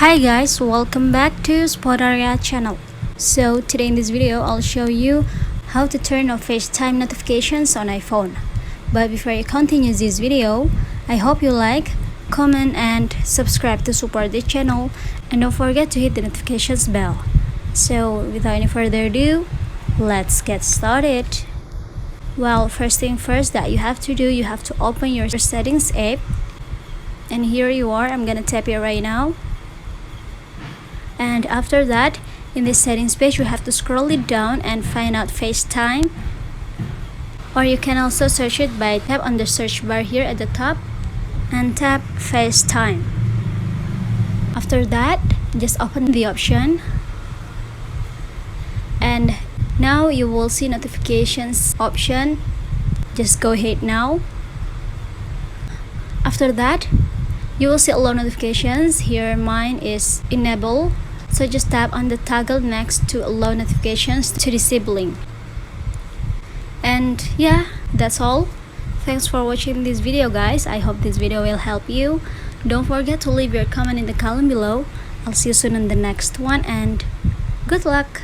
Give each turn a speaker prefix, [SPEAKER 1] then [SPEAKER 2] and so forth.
[SPEAKER 1] Hi guys, welcome back to Spotaria channel. So today in this video I'll show you how to turn off FaceTime notifications on iPhone. But before I continue this video, I hope you like, comment and subscribe to support this channel, and don't forget to hit the notifications bell. So without any further ado, let's get started. Well, first thing first that you have to do, you have to open your settings app, and here you are. I'm gonna tap it right now. And after that, in this settings page, you have to scroll it down and find out FaceTime, or you can also search it by tap on the search bar here at the top and tap FaceTime. After that, just open the option, and now you will see notifications option. Just go ahead now. After that, you will see allow notifications. Here mine is enable, so just tap on the toggle next to allow notifications to disabling. And yeah, that's all. Thanks for watching this video guys. I hope this video will help you. Don't forget to leave your comment in the column below. I'll see you soon on the next one, and good luck.